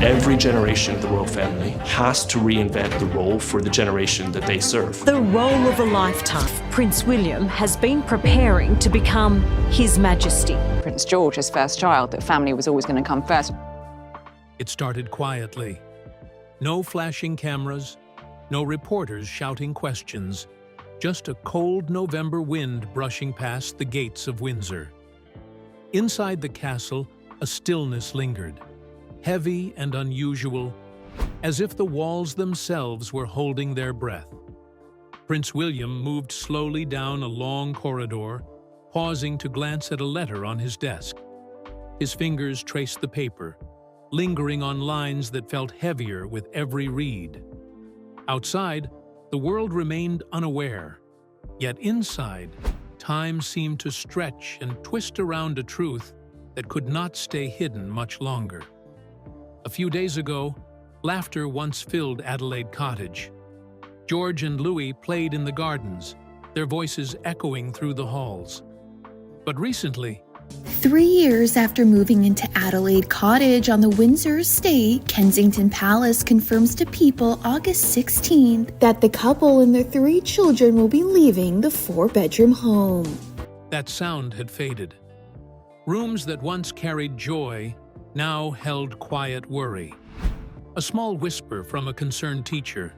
Every generation of the royal family has to reinvent the role for the generation that they serve. The role of a lifetime. Prince William has been preparing to become His Majesty. Prince George's first child, that family was always going to come first. It started quietly. No flashing cameras, no reporters shouting questions, just a cold November wind brushing past the gates of Windsor. Inside the castle, a stillness lingered, heavy and unusual, as if the walls themselves were holding their breath. Prince William moved slowly down a long corridor, pausing to glance at a letter on his desk. His fingers traced the paper, lingering on lines that felt heavier with every read. Outside, the world remained unaware, yet inside, time seemed to stretch and twist around a truth that could not stay hidden much longer. A few days ago, laughter once filled Adelaide Cottage. George and Louis played in the gardens, their voices echoing through the halls. But recently, 3 years after moving into Adelaide Cottage on the Windsor estate, Kensington Palace confirms to People August 16th that the couple and their 3 children will be leaving the 4-bedroom home. that sound had faded. Rooms that once carried joy now held quiet worry. A small whisper from a concerned teacher,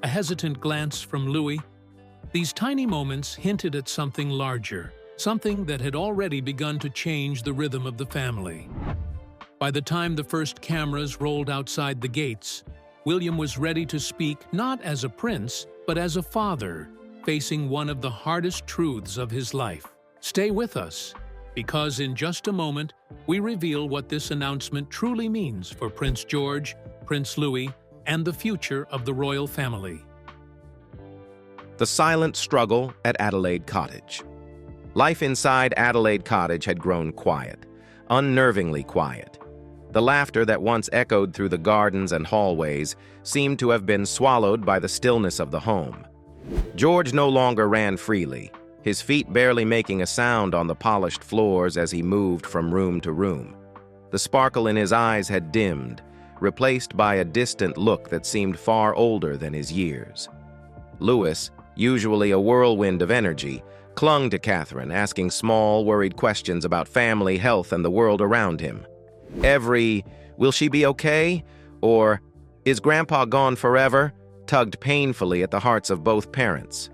a hesitant glance from Louis. These tiny moments hinted at something larger, something that had already begun to change the rhythm of the family. By the time the first cameras rolled outside the gates, William was ready to speak not as a prince, but as a father, facing one of the hardest truths of his life. Stay with us, because in just a moment, we reveal what this announcement truly means for Prince George, Prince Louis, and the future of the royal family. The silent struggle at Adelaide Cottage. Life inside Adelaide Cottage had grown quiet, unnervingly quiet. The laughter that once echoed through the gardens and hallways seemed to have been swallowed by the stillness of the home. George no longer ran freely, his feet barely making a sound on the polished floors as he moved from room to room. The sparkle in his eyes had dimmed, replaced by a distant look that seemed far older than his years. Louis, usually a whirlwind of energy, clung to Catherine, asking small, worried questions about family, health, and the world around him. Every, "Will she be okay?" or "Is Grandpa gone forever?" tugged painfully at the hearts of both parents.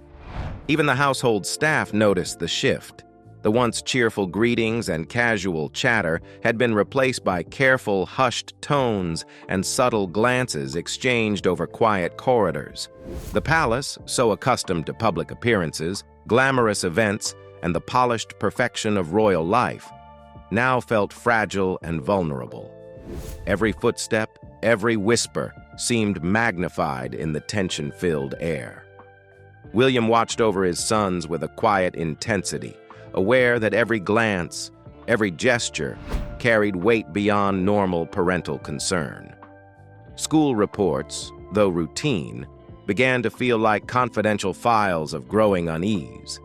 Even the household staff noticed the shift. The once cheerful greetings and casual chatter had been replaced by careful, hushed tones and subtle glances exchanged over quiet corridors. The palace, so accustomed to public appearances, glamorous events, and the polished perfection of royal life, now felt fragile and vulnerable. Every footstep, every whisper seemed magnified in the tension-filled air. William watched over his sons with a quiet intensity, aware that every glance, every gesture carried weight beyond normal parental concern. School reports, though routine, began to feel like confidential files of growing unease.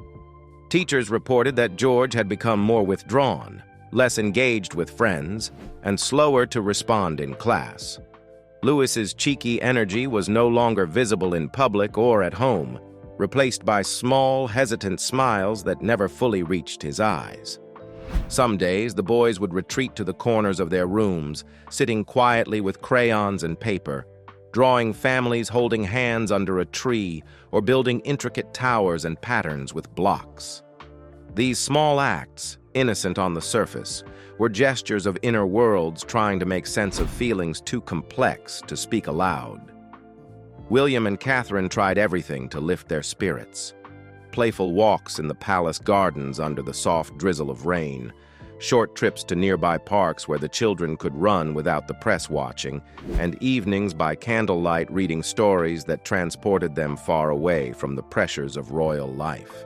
Teachers reported that George had become more withdrawn, less engaged with friends, and slower to respond in class. Louis's cheeky energy was no longer visible in public or at home, replaced by small, hesitant smiles that never fully reached his eyes. Some days, the boys would retreat to the corners of their rooms, sitting quietly with crayons and paper, drawing families holding hands under a tree or building intricate towers and patterns with blocks. These small acts, innocent on the surface, were gestures of inner worlds trying to make sense of feelings too complex to speak aloud. William and Catherine tried everything to lift their spirits. Playful walks in the palace gardens under the soft drizzle of rain, short trips to nearby parks where the children could run without the press watching, and evenings by candlelight reading stories that transported them far away from the pressures of royal life.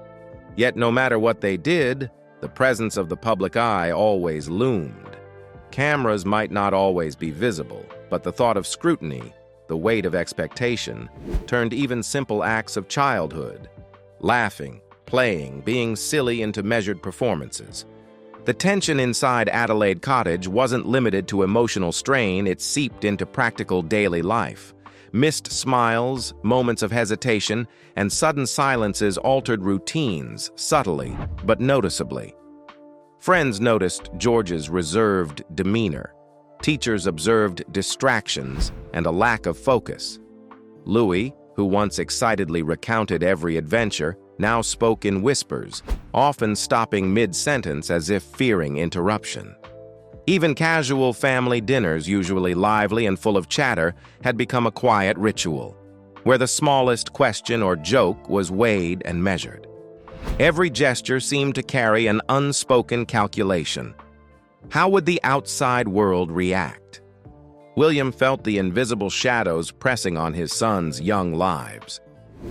Yet no matter what they did, the presence of the public eye always loomed. Cameras might not always be visible, but the thought of scrutiny, the weight of expectation, turned even simple acts of childhood, laughing, playing, being silly into measured performances. The tension inside Adelaide Cottage wasn't limited to emotional strain, it seeped into practical daily life. Missed smiles, moments of hesitation, and sudden silences altered routines subtly but noticeably. Friends noticed George's reserved demeanor. Teachers observed distractions and a lack of focus. Louis, who once excitedly recounted every adventure, now spoke in whispers, often stopping mid-sentence as if fearing interruption. Even casual family dinners, usually lively and full of chatter, had become a quiet ritual, where the smallest question or joke was weighed and measured. Every gesture seemed to carry an unspoken calculation. How would the outside world react? William felt the invisible shadows pressing on his sons' young lives.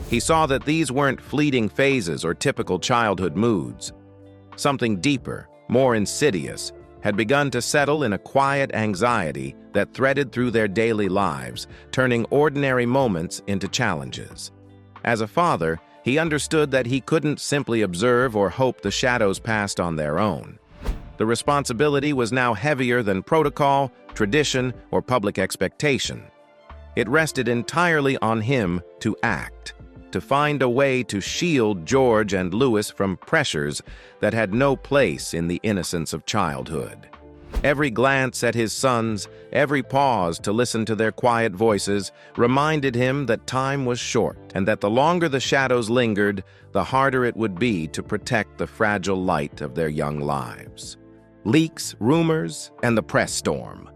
He saw that these weren't fleeting phases or typical childhood moods. Something deeper, more insidious, had begun to settle in a quiet anxiety that threaded through their daily lives, turning ordinary moments into challenges. As a father, he understood that he couldn't simply observe or hope the shadows passed on their own. The responsibility was now heavier than protocol, tradition, or public expectation. It rested entirely on him to act, to find a way to shield George and Louis from pressures that had no place in the innocence of childhood. Every glance at his sons, every pause to listen to their quiet voices, reminded him that time was short, and that the longer the shadows lingered, the harder it would be to protect the fragile light of their young lives. Leaks, rumors, and the press storm.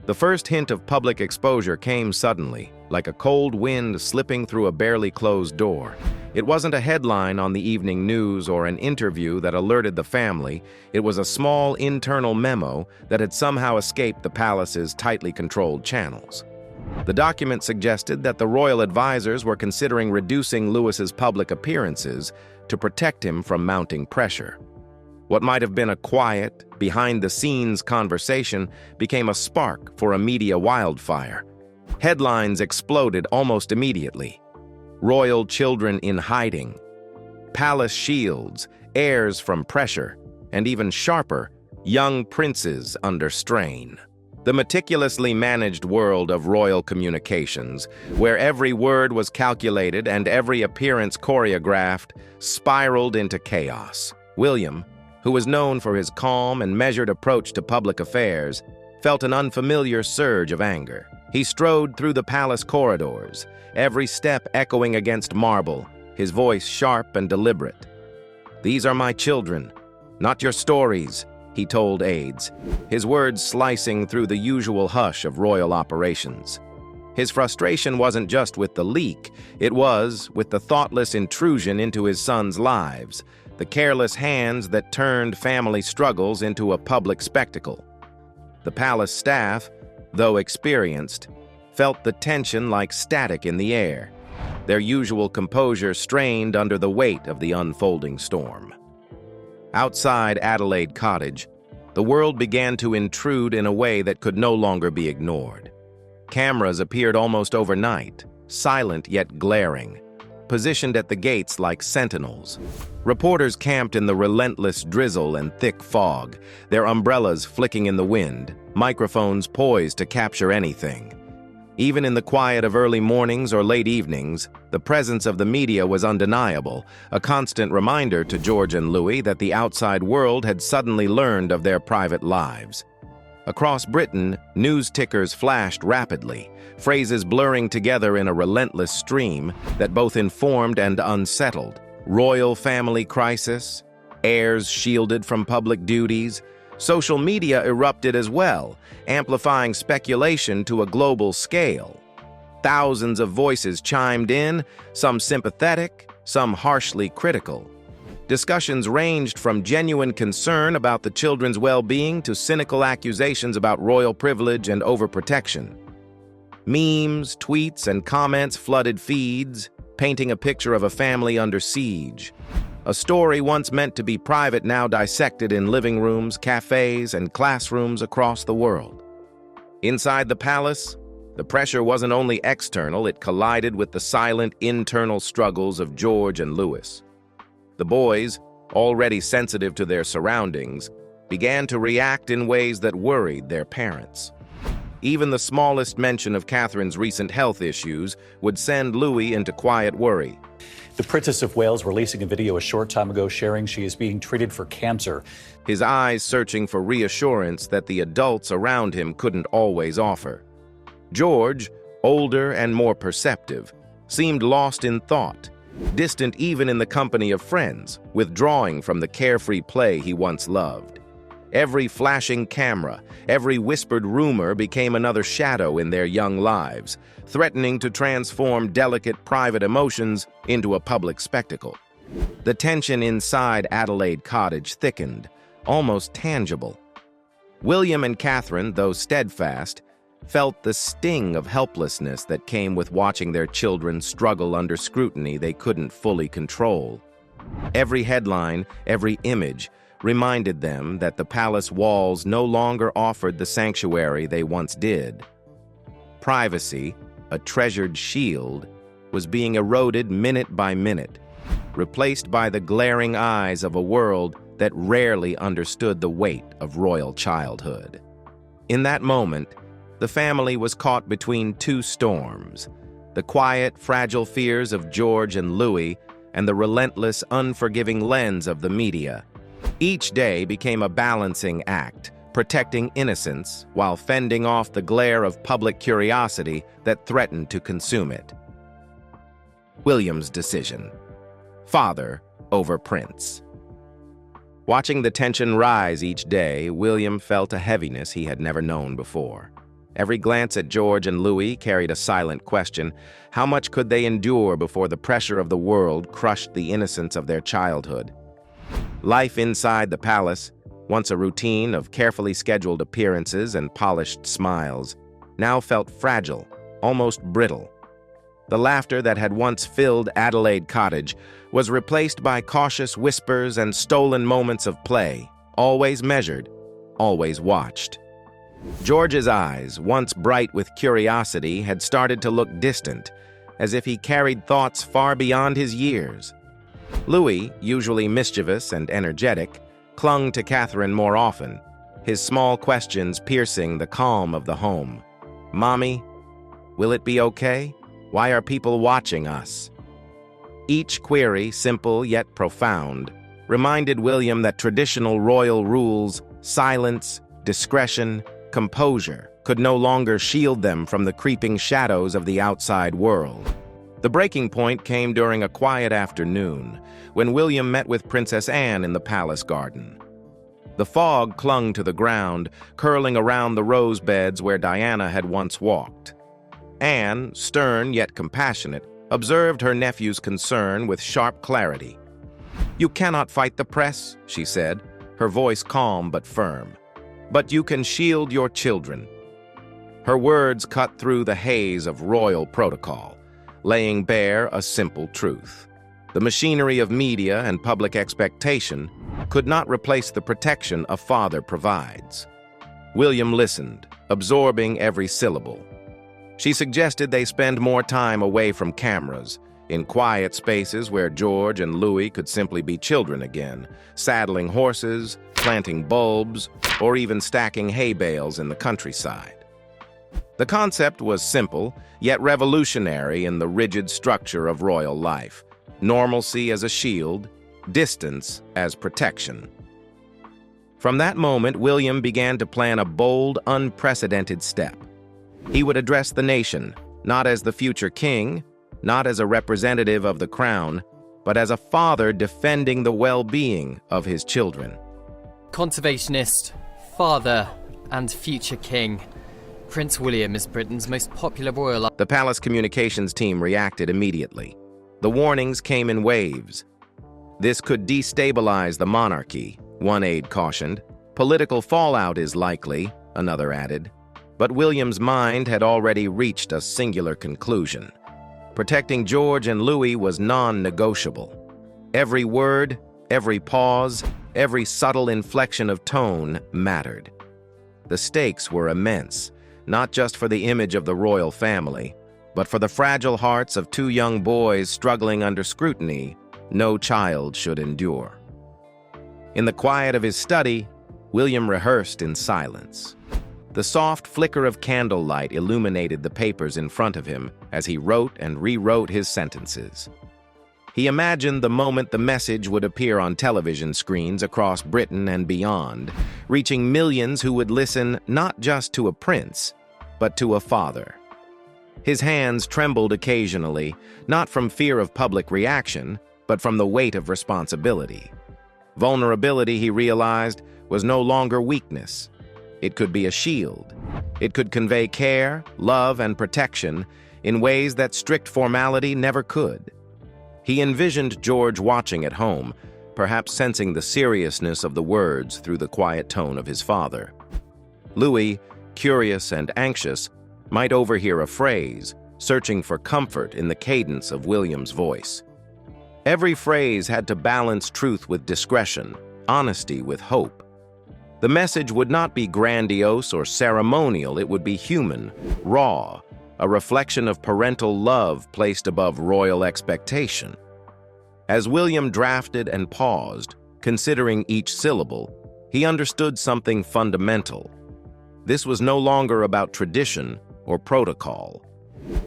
The first hint of public exposure came suddenly, like a cold wind slipping through a barely closed door. It wasn't a headline on the evening news or an interview that alerted the family. It was a small internal memo that had somehow escaped the palace's tightly controlled channels. The document suggested that the royal advisors were considering reducing Louis's public appearances to protect him from mounting pressure. What might have been a quiet, behind-the-scenes conversation became a spark for a media wildfire. Headlines exploded almost immediately. Royal children in hiding, palace shields, heirs from pressure, and even sharper, young princes under strain. The meticulously managed world of royal communications, where every word was calculated and every appearance choreographed, spiraled into chaos. William, who was known for his calm and measured approach to public affairs, felt an unfamiliar surge of anger. He strode through the palace corridors, every step echoing against marble, his voice sharp and deliberate. "These are my children, not your stories," he told aides, his words slicing through the usual hush of royal operations. His frustration wasn't just with the leak, it was with the thoughtless intrusion into his sons' lives, the careless hands that turned family struggles into a public spectacle. The palace staff, though experienced, felt the tension like static in the air, their usual composure strained under the weight of the unfolding storm. Outside Adelaide Cottage, the world began to intrude in a way that could no longer be ignored. Cameras appeared almost overnight, silent yet glaring, positioned at the gates like sentinels. Reporters camped in the relentless drizzle and thick fog, their umbrellas flicking in the wind, microphones poised to capture anything. Even in the quiet of early mornings or late evenings, the presence of the media was undeniable, a constant reminder to George and Louis that the outside world had suddenly learned of their private lives. Across Britain, news tickers flashed rapidly, phrases blurring together in a relentless stream that both informed and unsettled. Royal family crisis, heirs shielded from public duties. Social media erupted as well, amplifying speculation to a global scale. Thousands of voices chimed in, some sympathetic, some harshly critical. Discussions ranged from genuine concern about the children's well-being to cynical accusations about royal privilege and overprotection. Memes, tweets, and comments flooded feeds, painting a picture of a family under siege. A story once meant to be private now dissected in living rooms, cafes, and classrooms across the world. Inside the palace, the pressure wasn't only external, it collided with the silent internal struggles of George and Louis. The boys, already sensitive to their surroundings, began to react in ways that worried their parents. Even the smallest mention of Catherine's recent health issues would send Louis into quiet worry. The Princess of Wales releasing a video a short time ago sharing she is being treated for cancer. His eyes searching for reassurance that the adults around him couldn't always offer. George, older and more perceptive, seemed lost in thought, distant even in the company of friends, withdrawing from the carefree play he once loved. Every flashing camera, every whispered rumor became another shadow in their young lives, threatening to transform delicate private emotions into a public spectacle. The tension inside Adelaide Cottage thickened, almost tangible. William and Catherine, though steadfast, felt the sting of helplessness that came with watching their children struggle under scrutiny they couldn't fully control. Every headline, every image, reminded them that the palace walls no longer offered the sanctuary they once did. Privacy, a treasured shield, was being eroded minute by minute, replaced by the glaring eyes of a world that rarely understood the weight of royal childhood. In that moment, the family was caught between two storms: the quiet, fragile fears of George and Louis, and the relentless, unforgiving lens of the media. Each day became a balancing act, protecting innocence while fending off the glare of public curiosity that threatened to consume it. William's decision: father over prince. Watching the tension rise each day, William felt a heaviness he had never known before. Every glance at George and Louis carried a silent question: how much could they endure before the pressure of the world crushed the innocence of their childhood? Life inside the palace, once a routine of carefully scheduled appearances and polished smiles, now felt fragile, almost brittle. The laughter that had once filled Adelaide Cottage was replaced by cautious whispers and stolen moments of play, always measured, always watched. George's eyes, once bright with curiosity, had started to look distant, as if he carried thoughts far beyond his years. Louis, usually mischievous and energetic, clung to Catherine more often, his small questions piercing the calm of the home. "Mommy, will it be okay? Why are people watching us?" Each query, simple yet profound, reminded William that traditional royal rules, silence, discretion, composure, could no longer shield them from the creeping shadows of the outside world. The breaking point came during a quiet afternoon, when William met with Princess Anne in the palace garden. The fog clung to the ground, curling around the rose beds where Diana had once walked. Anne, stern yet compassionate, observed her nephew's concern with sharp clarity. "You cannot fight the press," she said, her voice calm but firm. "But you can shield your children." Her words cut through the haze of royal protocol, laying bare a simple truth. The machinery of media and public expectation could not replace the protection a father provides. William listened, absorbing every syllable. She suggested they spend more time away from cameras, in quiet spaces where George and Louis could simply be children again, saddling horses, planting bulbs, or even stacking hay bales in the countryside. The concept was simple, yet revolutionary in the rigid structure of royal life: normalcy as a shield, distance as protection. From that moment, William began to plan a bold, unprecedented step. He would address the nation, not as the future king, not as a representative of the crown, but as a father defending the well-being of his children. Conservationist, father, and future king. Prince William is Britain's most popular royal. The palace communications team reacted immediately. The warnings came in waves. "This could destabilize the monarchy," one aide cautioned. "Political fallout is likely," another added. But William's mind had already reached a singular conclusion. Protecting George and Louis was non-negotiable. Every word, every pause, every subtle inflection of tone mattered. The stakes were immense, not just for the image of the royal family, but for the fragile hearts of two young boys struggling under scrutiny no child should endure. In the quiet of his study, William rehearsed in silence. The soft flicker of candlelight illuminated the papers in front of him as he wrote and rewrote his sentences. He imagined the moment the message would appear on television screens across Britain and beyond, reaching millions who would listen not just to a prince, but to a father. His hands trembled occasionally, not from fear of public reaction, but from the weight of responsibility. Vulnerability, he realized, was no longer weakness. It could be a shield. It could convey care, love, and protection in ways that strict formality never could. He envisioned George watching at home, perhaps sensing the seriousness of the words through the quiet tone of his father. Louis, curious and anxious, might overhear a phrase, searching for comfort in the cadence of William's voice. Every phrase had to balance truth with discretion, honesty with hope. The message would not be grandiose or ceremonial, it would be human, raw, a reflection of parental love placed above royal expectation. As William drafted and paused, considering each syllable, he understood something fundamental. This was no longer about tradition or protocol.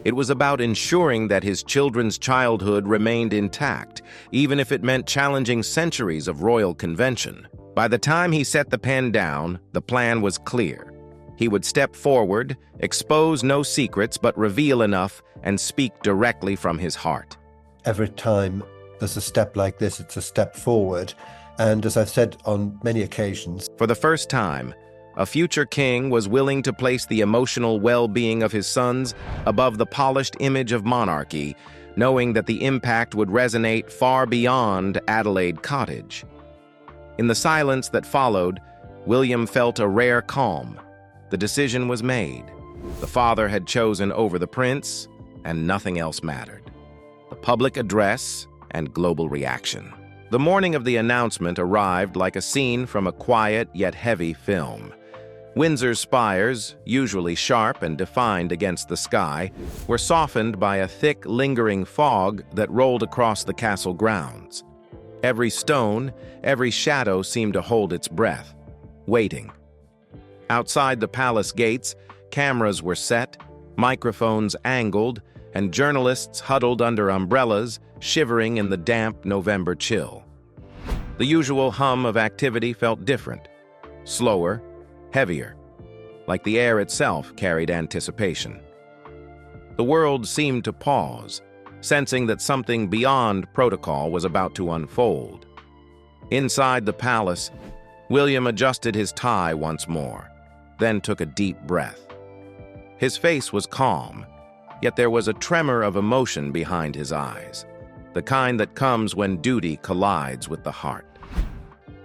It was about ensuring that his children's childhood remained intact, even if it meant challenging centuries of royal convention. By the time he set the pen down, the plan was clear. He would step forward, expose no secrets but reveal enough, and speak directly from his heart. Every time there's a step like this, it's a step forward. And as I've said on many occasions, For the first time, a future king was willing to place the emotional well-being of his sons above the polished image of monarchy, knowing that the impact would resonate far beyond Adelaide Cottage. In the silence that followed, William felt a rare calm. The decision was made. The father had chosen over the prince, and nothing else mattered. The public address and global reaction. The morning of the announcement arrived like a scene from a quiet yet heavy film. Windsor's spires, usually sharp and defined against the sky, were softened by a thick, lingering fog that rolled across the castle grounds. Every stone, every shadow seemed to hold its breath, waiting. Outside the palace gates, cameras were set, microphones angled, and journalists huddled under umbrellas, shivering in the damp November chill. The usual hum of activity felt different, slower, heavier, like the air itself carried anticipation. The world seemed to pause, sensing that something beyond protocol was about to unfold. Inside the palace, William adjusted his tie once more, then took a deep breath. His face was calm, yet there was a tremor of emotion behind his eyes, the kind that comes when duty collides with the heart.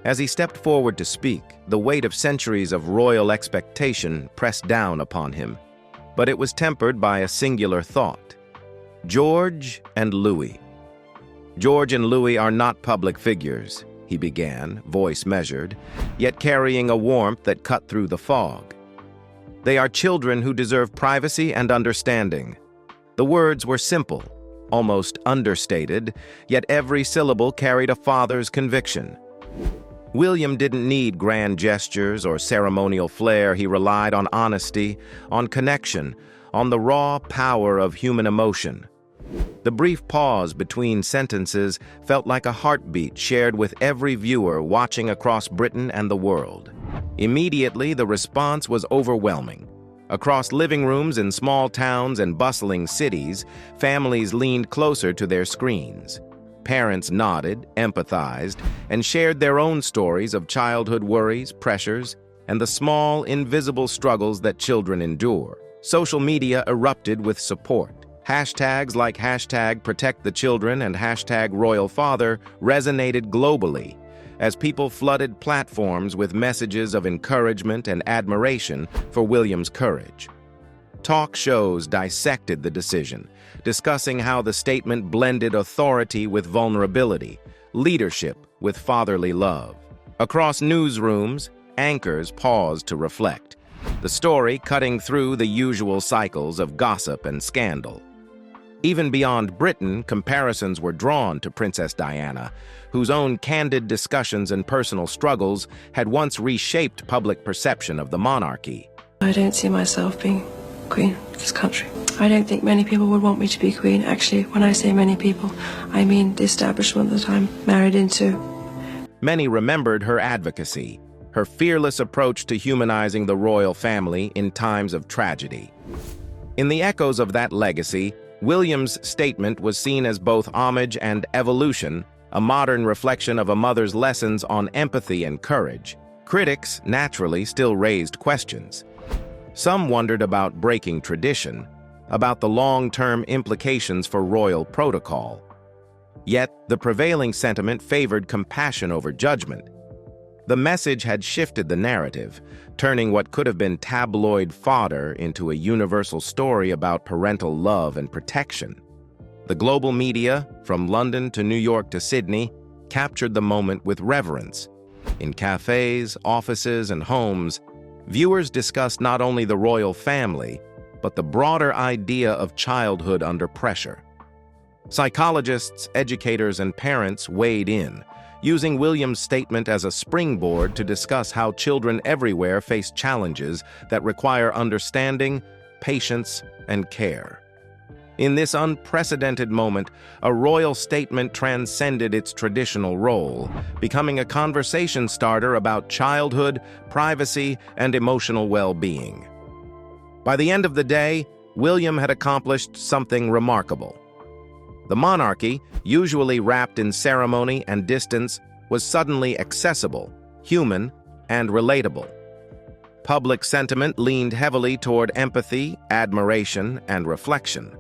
As he stepped forward to speak, the weight of centuries of royal expectation pressed down upon him, but it was tempered by a singular thought. George and Louis. George and Louis are not public figures, he began, voice measured, yet carrying a warmth that cut through the fog. They are children who deserve privacy and understanding. The words were simple, almost understated, yet every syllable carried a father's conviction. William didn't need grand gestures or ceremonial flair. He relied on honesty, on connection, on the raw power of human emotion. The brief pause between sentences felt like a heartbeat shared with every viewer watching across Britain and the world. Immediately, the response was overwhelming. Across living rooms in small towns and bustling cities, families leaned closer to their screens. Parents nodded, empathized, and shared their own stories of childhood worries, pressures, and the small, invisible struggles that children endure. Social media erupted with support. Hashtags like #ProtectTheChildren and #RoyalFather resonated globally as people flooded platforms with messages of encouragement and admiration for William's courage. Talk shows dissected the decision, discussing how the statement blended authority with vulnerability, leadership with fatherly love. Across newsrooms, anchors paused to reflect, the story cutting through the usual cycles of gossip and scandal. Even beyond Britain, comparisons were drawn to Princess Diana, whose own candid discussions and personal struggles had once reshaped public perception of the monarchy. I don't see myself being queen of this country. I don't think many people would want me to be queen. Actually, when I say many people, I mean the establishment that I'm married into. Many remembered her advocacy, her fearless approach to humanizing the royal family in times of tragedy. In the echoes of that legacy, William's statement was seen as both homage and evolution, a modern reflection of a mother's lessons on empathy and courage. Critics, naturally, still raised questions. Some wondered about breaking tradition, about the long-term implications for royal protocol. Yet, the prevailing sentiment favored compassion over judgment. The message had shifted the narrative, turning what could have been tabloid fodder into a universal story about parental love and protection. The global media, from London to New York to Sydney, captured the moment with reverence. In cafes, offices, and homes, viewers discussed not only the royal family, but the broader idea of childhood under pressure. Psychologists, educators, and parents weighed in, using William's statement as a springboard to discuss how children everywhere face challenges that require understanding, patience, and care. In this unprecedented moment, a royal statement transcended its traditional role, becoming a conversation starter about childhood, privacy, and emotional well-being. By the end of the day, William had accomplished something remarkable. The monarchy, usually wrapped in ceremony and distance, was suddenly accessible, human, and relatable. Public sentiment leaned heavily toward empathy, admiration, and reflection.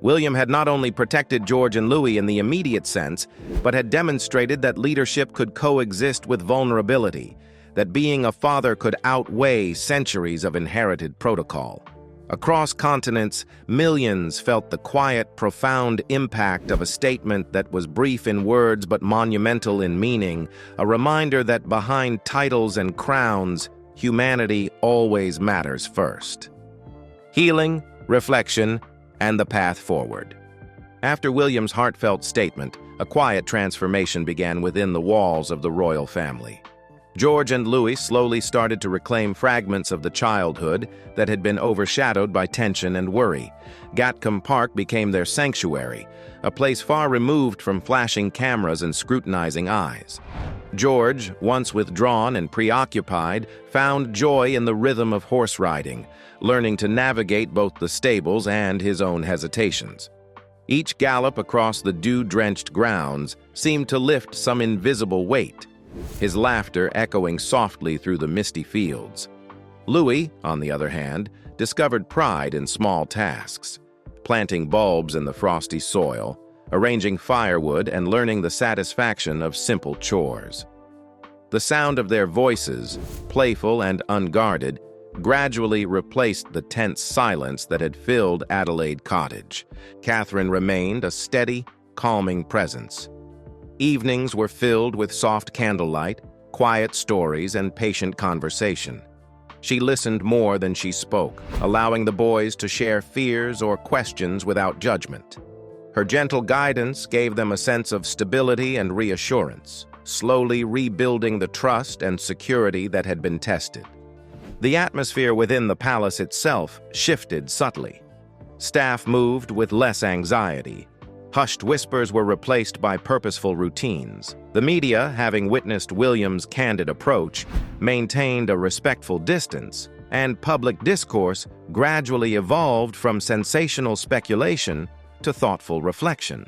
William had not only protected George and Louis in the immediate sense, but had demonstrated that leadership could coexist with vulnerability, that being a father could outweigh centuries of inherited protocol. Across continents, millions felt the quiet, profound impact of a statement that was brief in words but monumental in meaning, a reminder that behind titles and crowns, humanity always matters first. Healing, reflection, and the path forward. After William's heartfelt statement, a quiet transformation began within the walls of the royal family. George and Louis slowly started to reclaim fragments of the childhood that had been overshadowed by tension and worry. Gatcombe Park became their sanctuary, a place far removed from flashing cameras and scrutinizing eyes. George, once withdrawn and preoccupied, found joy in the rhythm of horse riding, learning to navigate both the stables and his own hesitations. Each gallop across the dew-drenched grounds seemed to lift some invisible weight, his laughter echoing softly through the misty fields. Louis, on the other hand, discovered pride in small tasks, planting bulbs in the frosty soil, arranging firewood, and learning the satisfaction of simple chores. The sound of their voices, playful and unguarded, gradually replaced the tense silence that had filled Adelaide Cottage. Catherine remained a steady, calming presence. Evenings were filled with soft candlelight, quiet stories, and patient conversation. She listened more than she spoke, allowing the boys to share fears or questions without judgment. Her gentle guidance gave them a sense of stability and reassurance, slowly rebuilding the trust and security that had been tested. The atmosphere within the palace itself shifted subtly. Staff moved with less anxiety. Hushed whispers were replaced by purposeful routines. The media, having witnessed William's candid approach, maintained a respectful distance, and public discourse gradually evolved from sensational speculation to thoughtful reflection.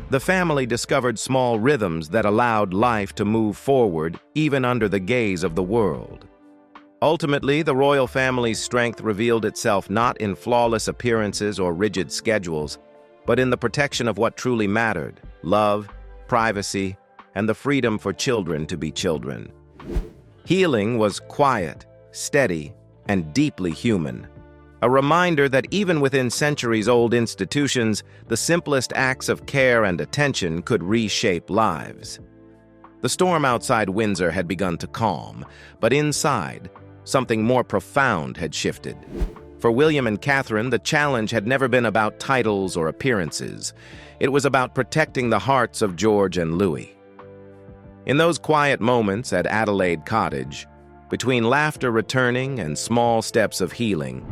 The family discovered small rhythms that allowed life to move forward even under the gaze of the world. Ultimately, the royal family's strength revealed itself not in flawless appearances or rigid schedules, but in the protection of what truly mattered: love, privacy, and the freedom for children to be children. Healing was quiet, steady, and deeply human. A reminder that even within centuries-old institutions, the simplest acts of care and attention could reshape lives. The storm outside Windsor had begun to calm, but inside, something more profound had shifted. For William and Catherine, the challenge had never been about titles or appearances. It was about protecting the hearts of George and Louis. In those quiet moments at Adelaide Cottage, between laughter returning and small steps of healing,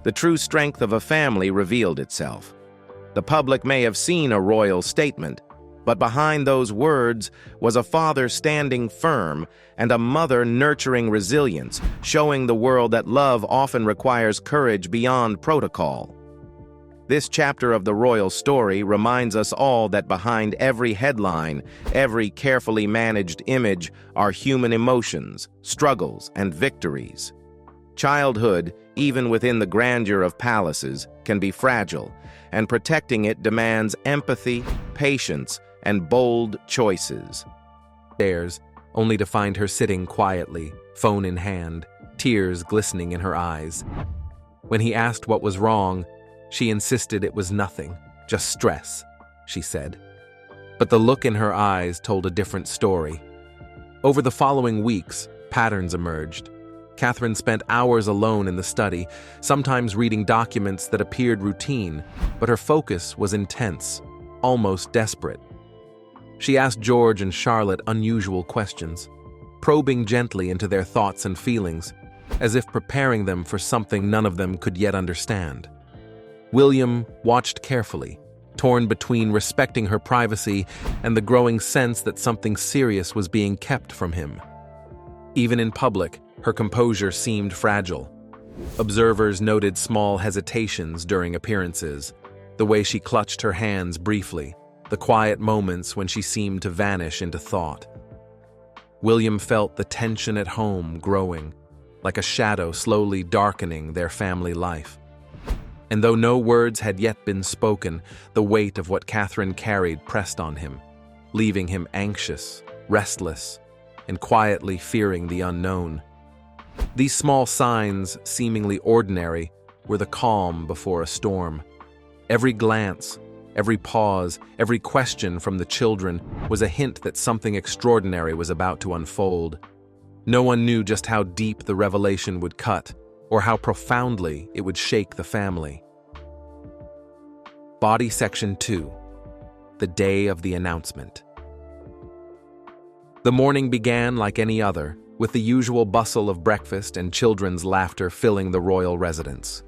the true strength of a family revealed itself. The public may have seen a royal statement, but behind those words was a father standing firm and a mother nurturing resilience, showing the world that love often requires courage beyond protocol. This chapter of the royal story reminds us all that behind every headline, every carefully managed image, are human emotions, struggles, and victories. Childhood, even within the grandeur of palaces, can be fragile, and protecting it demands empathy, patience, and bold choices. Stairs, only to find her sitting quietly, phone in hand, tears glistening in her eyes. When he asked what was wrong, she insisted it was nothing, just stress, she said. But the look in her eyes told a different story. Over the following weeks, patterns emerged. Catherine spent hours alone in the study, sometimes reading documents that appeared routine, but her focus was intense, almost desperate. She asked George and Charlotte unusual questions, probing gently into their thoughts and feelings, as if preparing them for something none of them could yet understand. William watched carefully, torn between respecting her privacy and the growing sense that something serious was being kept from him. Even in public, her composure seemed fragile. Observers noted small hesitations during appearances, the way she clutched her hands briefly, the quiet moments when she seemed to vanish into thought. William felt the tension at home growing, like a shadow slowly darkening their family life. And though no words had yet been spoken, the weight of what Catherine carried pressed on him, leaving him anxious, restless, and quietly fearing the unknown. These small signs, seemingly ordinary, were the calm before a storm. Every glance, every pause, every question from the children was a hint that something extraordinary was about to unfold. No one knew just how deep the revelation would cut, or how profoundly it would shake the family. Body Section 2. The Day of the Announcement. The morning began like any other, with the usual bustle of breakfast and children's laughter filling the royal residence.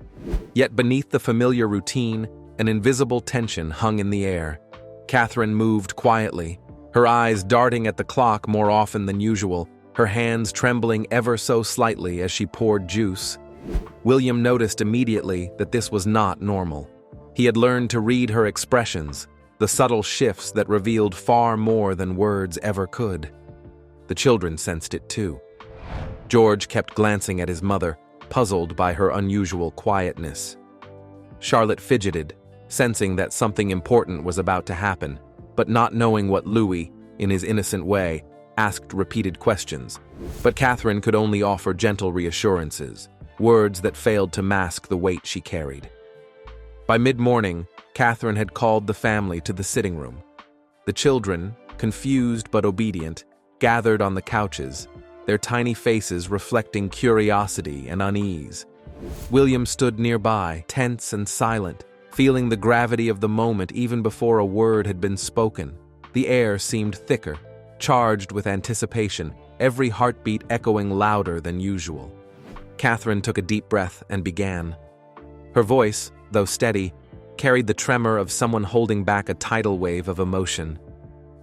Yet beneath the familiar routine, an invisible tension hung in the air. Catherine moved quietly, her eyes darting at the clock more often than usual, her hands trembling ever so slightly as she poured juice. William noticed immediately that this was not normal. He had learned to read her expressions, the subtle shifts that revealed far more than words ever could. The children sensed it too. George kept glancing at his mother, puzzled by her unusual quietness. Charlotte fidgeted, sensing that something important was about to happen, but not knowing what Louis, in his innocent way, asked repeated questions. But Catherine could only offer gentle reassurances, words that failed to mask the weight she carried. By mid-morning, Catherine had called the family to the sitting room. The children, confused but obedient, gathered on the couches, their tiny faces reflecting curiosity and unease. William stood nearby, tense and silent, feeling the gravity of the moment even before a word had been spoken. The air seemed thicker, charged with anticipation, every heartbeat echoing louder than usual. Catherine took a deep breath and began. Her voice, though steady, carried the tremor of someone holding back a tidal wave of emotion.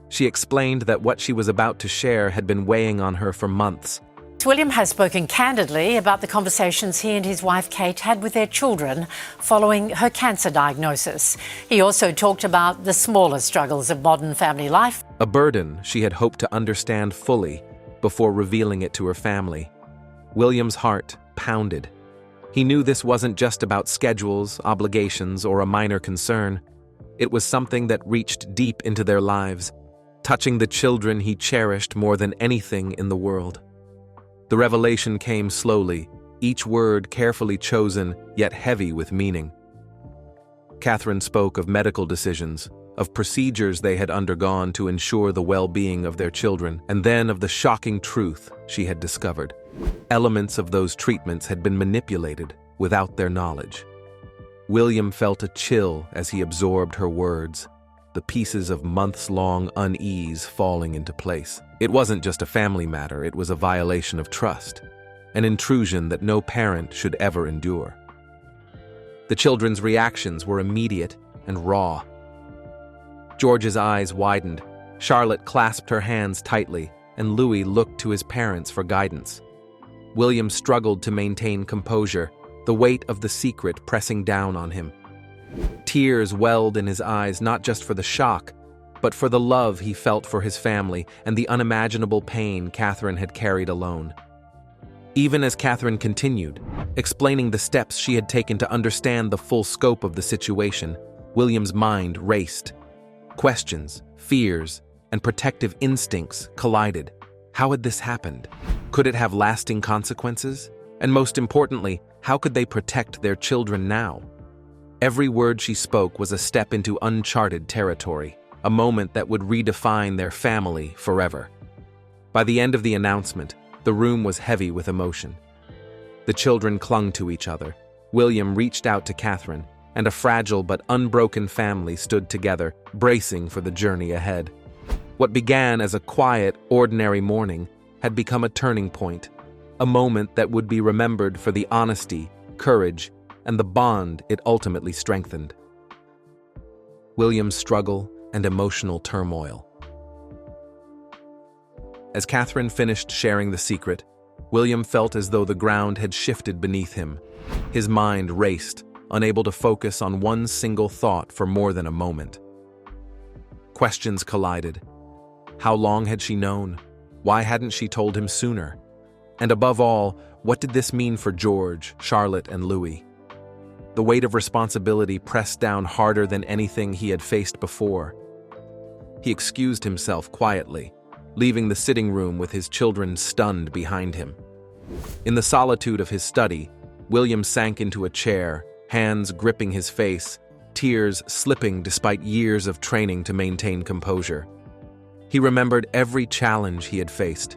She explained that what she was about to share had been weighing on her for months. William has spoken candidly about the conversations he and his wife Kate had with their children following her cancer diagnosis. He also talked about the smaller struggles of modern family life. A burden she had hoped to understand fully before revealing it to her family. William's heart pounded. He knew this wasn't just about schedules, obligations, or a minor concern. It was something that reached deep into their lives, touching the children he cherished more than anything in the world. The revelation came slowly, each word carefully chosen, yet heavy with meaning. Catherine spoke of medical decisions, of procedures they had undergone to ensure the well-being of their children, and then of the shocking truth she had discovered. Elements of those treatments had been manipulated, without their knowledge. William felt a chill as he absorbed her words, the pieces of months-long unease falling into place. It wasn't just a family matter, it was a violation of trust, an intrusion that no parent should ever endure. The children's reactions were immediate and raw. George's eyes widened, Charlotte clasped her hands tightly, and Louis looked to his parents for guidance. William struggled to maintain composure, the weight of the secret pressing down on him. Tears welled in his eyes not just for the shock, but for the love he felt for his family and the unimaginable pain Catherine had carried alone. Even as Catherine continued, explaining the steps she had taken to understand the full scope of the situation, William's mind raced. Questions, fears, and protective instincts collided. How had this happened? Could it have lasting consequences? And most importantly, how could they protect their children now? Every word she spoke was a step into uncharted territory, a moment that would redefine their family forever. By the end of the announcement, the room was heavy with emotion. The children clung to each other. William reached out to Catherine, and a fragile but unbroken family stood together, bracing for the journey ahead. What began as a quiet, ordinary morning had become a turning point, a moment that would be remembered for the honesty, courage, and the bond it ultimately strengthened. William's struggle and emotional turmoil. As Catherine finished sharing the secret, William felt as though the ground had shifted beneath him. His mind raced, unable to focus on one single thought for more than a moment. Questions collided. How long had she known? Why hadn't she told him sooner? And above all, what did this mean for George, Charlotte, and Louis? The weight of responsibility pressed down harder than anything he had faced before. He excused himself quietly, leaving the sitting room with his children stunned behind him. In the solitude of his study, William sank into a chair, hands gripping his face, tears slipping despite years of training to maintain composure. He remembered every challenge he had faced,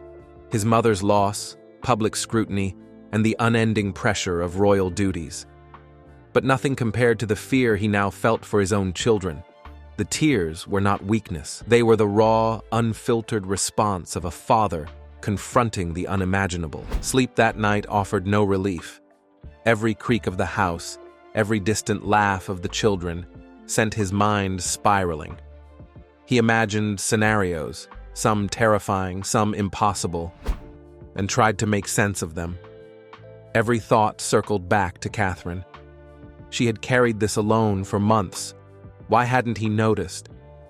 his mother's loss, public scrutiny, and the unending pressure of royal duties. But nothing compared to the fear he now felt for his own children. The tears were not weakness. They were the raw, unfiltered response of a father confronting the unimaginable. Sleep that night offered no relief. Every creak of the house, every distant laugh of the children, sent his mind spiraling. He imagined scenarios, some terrifying, some impossible, and tried to make sense of them. Every thought circled back to Catherine. She had carried this alone for months. Why hadn't he noticed?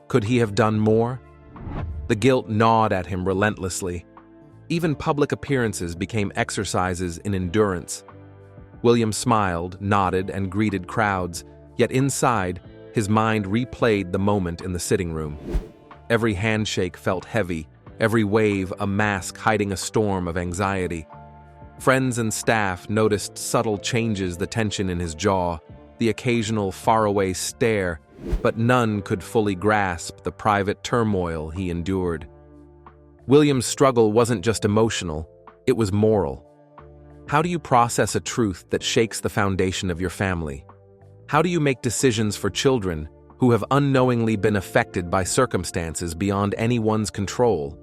Could he have done more? The guilt gnawed at him relentlessly. Even public appearances became exercises in endurance. William smiled, nodded, and greeted crowds, yet inside, his mind replayed the moment in the sitting room. Every handshake felt heavy, every wave a mask hiding a storm of anxiety. Friends and staff noticed subtle changes, the tension in his jaw, the occasional faraway stare, but none could fully grasp the private turmoil he endured. William's struggle wasn't just emotional, it was moral. How do you process a truth that shakes the foundation of your family? How do you make decisions for children who have unknowingly been affected by circumstances beyond anyone's control?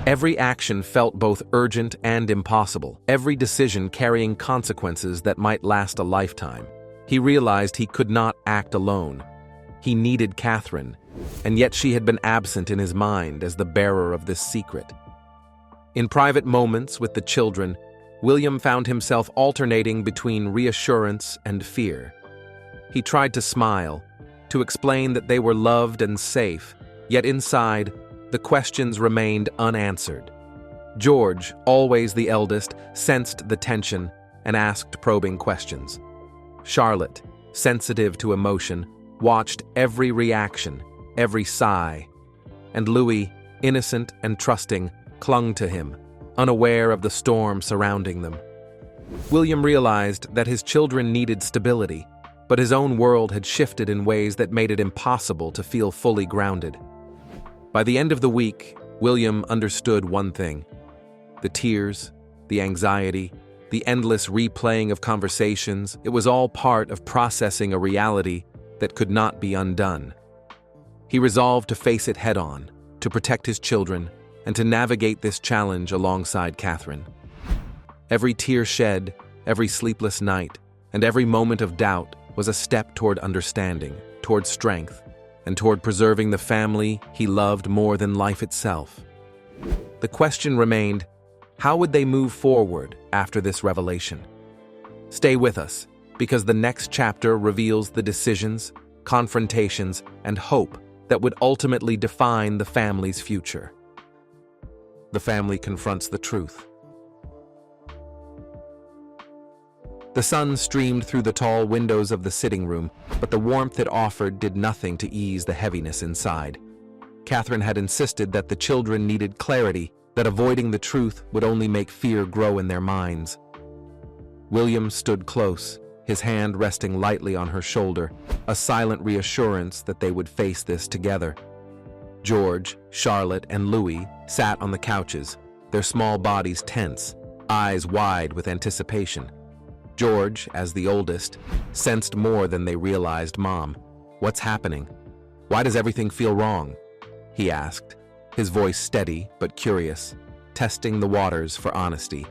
Every action felt both urgent and impossible, every decision carrying consequences that might last a lifetime. He realized he could not act alone. He needed Catherine, and yet she had been absent in his mind as the bearer of this secret. In private moments with the children, William found himself alternating between reassurance and fear. He tried to smile, to explain that they were loved and safe, yet inside, the questions remained unanswered. George, always the eldest, sensed the tension and asked probing questions. Charlotte, sensitive to emotion, watched every reaction, every sigh. And Louis, innocent and trusting, clung to him, unaware of the storm surrounding them. William realized that his children needed stability, but his own world had shifted in ways that made it impossible to feel fully grounded. By the end of the week, William understood one thing: the tears, the anxiety, the endless replaying of conversations, it was all part of processing a reality that could not be undone. He resolved to face it head-on, to protect his children, and to navigate this challenge alongside Catherine. Every tear shed, every sleepless night, and every moment of doubt was a step toward understanding, toward strength, and toward preserving the family he loved more than life itself. The question remained, how would they move forward after this revelation? Stay with us, because the next chapter reveals the decisions, confrontations, and hope that would ultimately define the family's future. The family confronts the truth. The sun streamed through the tall windows of the sitting room, but the warmth it offered did nothing to ease the heaviness inside. Catherine had insisted that the children needed clarity, that avoiding the truth would only make fear grow in their minds. William stood close, his hand resting lightly on her shoulder, a silent reassurance that they would face this together. George, Charlotte, and Louis sat on the couches, their small bodies tense, eyes wide with anticipation. George, as the oldest, sensed more than they realized. "Mom, what's happening? Why does everything feel wrong?" he asked, his voice steady but curious, testing the waters for honesty.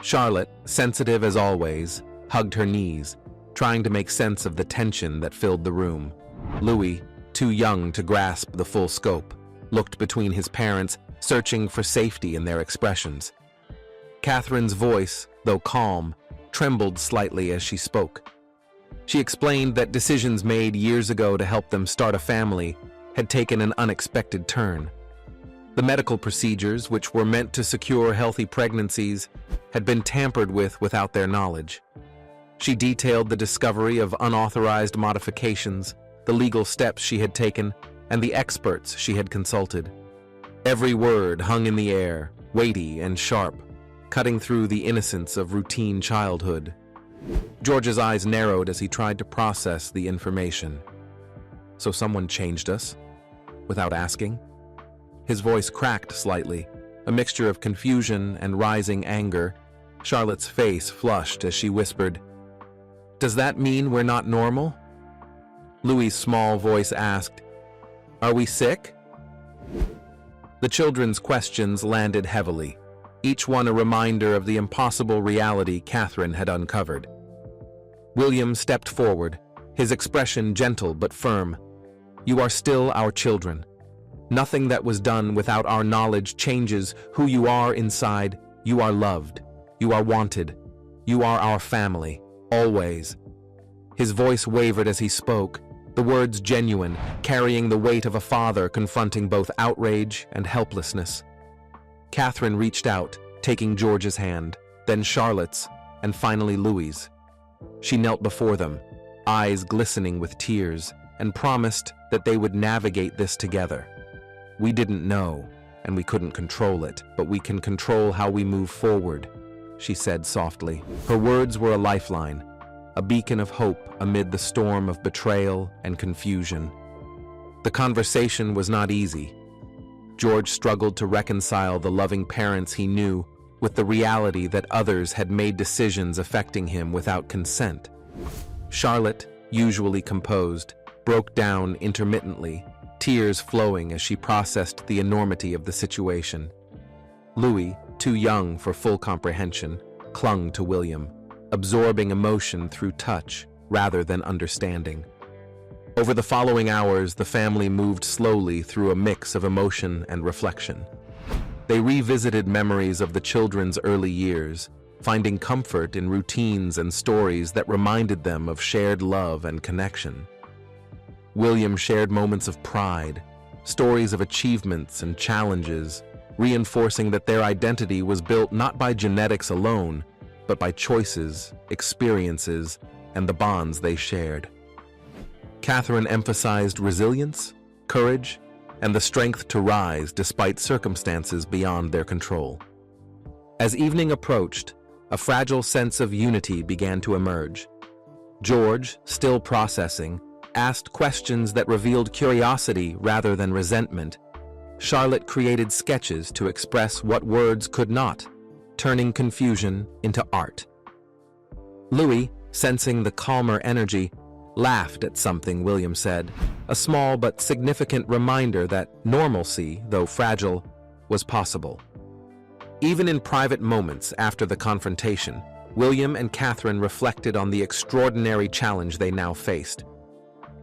Charlotte, sensitive as always, hugged her knees, trying to make sense of the tension that filled the room. Louis, too young to grasp the full scope, looked between his parents, searching for safety in their expressions. Catherine's voice, though calm, trembled slightly as she spoke. She explained that decisions made years ago to help them start a family had taken an unexpected turn. The medical procedures, which were meant to secure healthy pregnancies, had been tampered with without their knowledge. She detailed the discovery of unauthorized modifications, the legal steps she had taken, and the experts she had consulted. Every word hung in the air, weighty and sharp, cutting through the innocence of routine childhood. George's eyes narrowed as he tried to process the information. "So someone changed us? Without asking?" His voice cracked slightly, a mixture of confusion and rising anger. Charlotte's face flushed as she whispered, "Does that mean we're not normal?" Louis's small voice asked, "Are we sick?" The children's questions landed heavily, each one a reminder of the impossible reality Catherine had uncovered. William stepped forward, his expression gentle but firm. "You are still our children. Nothing that was done without our knowledge changes who you are inside. You are loved. You are wanted. You are our family, always." His voice wavered as he spoke, the words genuine, carrying the weight of a father confronting both outrage and helplessness. Catherine reached out, taking George's hand, then Charlotte's, and finally Louis's. She knelt before them, eyes glistening with tears, and promised that they would navigate this together. "We didn't know, and we couldn't control it, but we can control how we move forward," she said softly. Her words were a lifeline, a beacon of hope amid the storm of betrayal and confusion. The conversation was not easy. George struggled to reconcile the loving parents he knew with the reality that others had made decisions affecting him without consent. Charlotte, usually composed, broke down intermittently, tears flowing as she processed the enormity of the situation. Louis, too young for full comprehension, clung to William, absorbing emotion through touch rather than understanding. Over the following hours, the family moved slowly through a mix of emotion and reflection. They revisited memories of the children's early years, finding comfort in routines and stories that reminded them of shared love and connection. William shared moments of pride, stories of achievements and challenges, reinforcing that their identity was built not by genetics alone, but by choices, experiences, and the bonds they shared. Catherine emphasized resilience, courage, and the strength to rise despite circumstances beyond their control. As evening approached, a fragile sense of unity began to emerge. George, still processing, asked questions that revealed curiosity rather than resentment. Charlotte created sketches to express what words could not, turning confusion into art. Louis, sensing the calmer energy, laughed at something William said, a small but significant reminder that normalcy, though fragile, was possible. Even in private moments after the confrontation, William and Catherine reflected on the extraordinary challenge they now faced.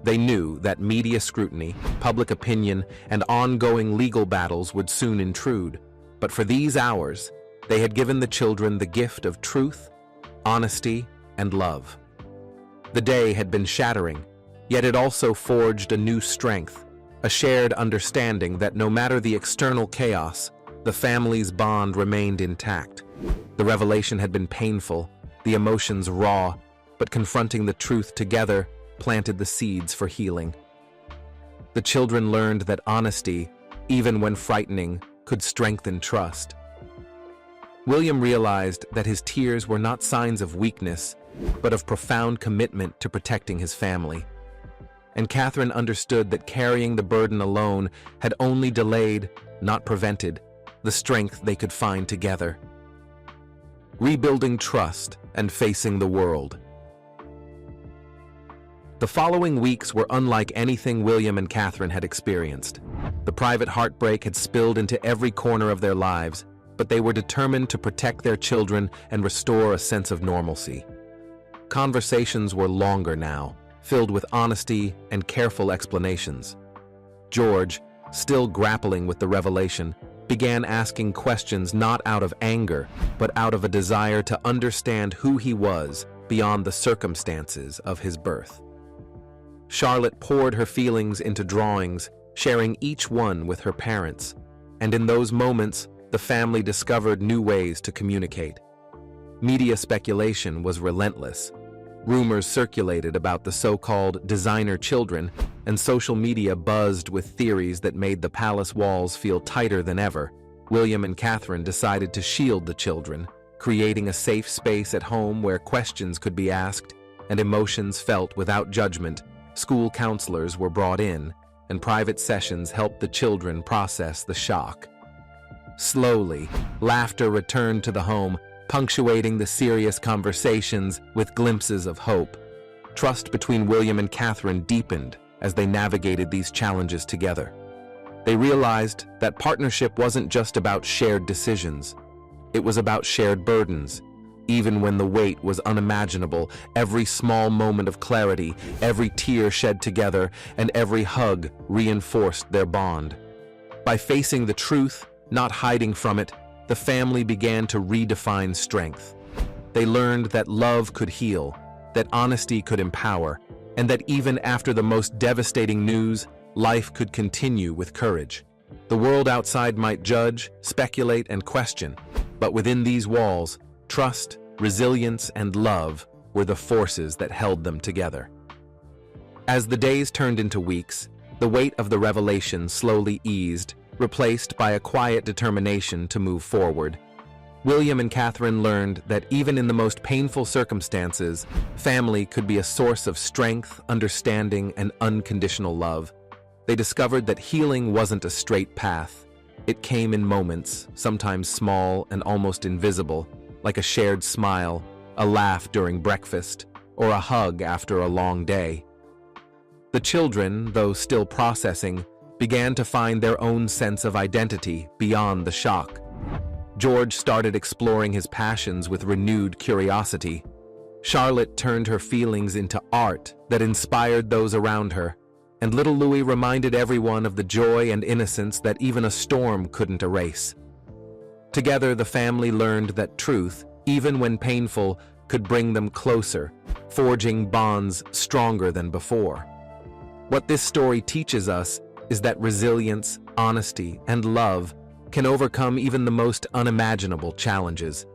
They knew that media scrutiny, public opinion, and ongoing legal battles would soon intrude, but for these hours, they had given the children the gift of truth, honesty, and love. The day had been shattering, yet it also forged a new strength, a shared understanding that no matter the external chaos, the family's bond remained intact. The revelation had been painful, the emotions raw, but confronting the truth together planted the seeds for healing. The children learned that honesty, even when frightening, could strengthen trust. William realized that his tears were not signs of weakness, but of profound commitment to protecting his family. And Catherine understood that carrying the burden alone had only delayed, not prevented, the strength they could find together. Rebuilding trust and facing the world. The following weeks were unlike anything William and Catherine had experienced. The private heartbreak had spilled into every corner of their lives, but they were determined to protect their children and restore a sense of normalcy. Conversations were longer now, filled with honesty and careful explanations. George, still grappling with the revelation, began asking questions not out of anger, but out of a desire to understand who he was beyond the circumstances of his birth. Charlotte poured her feelings into drawings, sharing each one with her parents, and in those moments, the family discovered new ways to communicate. Media speculation was relentless. Rumors circulated about the so-called designer children, and social media buzzed with theories that made the palace walls feel tighter than ever. William and Catherine decided to shield the children, creating a safe space at home where questions could be asked and emotions felt without judgment. School counselors were brought in, and private sessions helped the children process the shock. Slowly, laughter returned to the home, punctuating the serious conversations with glimpses of hope. Trust between William and Catherine deepened as they navigated these challenges together. They realized that partnership wasn't just about shared decisions. It was about shared burdens. Even when the weight was unimaginable, every small moment of clarity, every tear shed together, and every hug reinforced their bond. By facing the truth, not hiding from it, the family began to redefine strength. They learned that love could heal, that honesty could empower, and that even after the most devastating news, life could continue with courage. The world outside might judge, speculate, and question, but within these walls, trust, resilience, and love were the forces that held them together. As the days turned into weeks, the weight of the revelation slowly eased, replaced by a quiet determination to move forward. William and Catherine learned that even in the most painful circumstances, family could be a source of strength, understanding, and unconditional love. They discovered that healing wasn't a straight path. It came in moments, sometimes small and almost invisible, like a shared smile, a laugh during breakfast, or a hug after a long day. The children, though still processing, began to find their own sense of identity beyond the shock. George started exploring his passions with renewed curiosity. Charlotte turned her feelings into art that inspired those around her, and little Louis reminded everyone of the joy and innocence that even a storm couldn't erase. Together, the family learned that truth, even when painful, could bring them closer, forging bonds stronger than before. What this story teaches us is that resilience, honesty, and love can overcome even the most unimaginable challenges.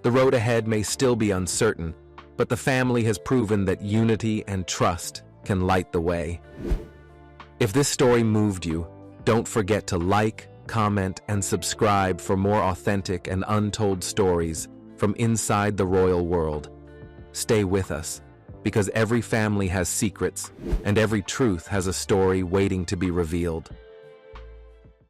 The road ahead may still be uncertain, but the family has proven that unity and trust can light the way. If this story moved you, don't forget to like, comment, and subscribe for more authentic and untold stories from inside the royal world. Stay with us, because every family has secrets, and every truth has a story waiting to be revealed.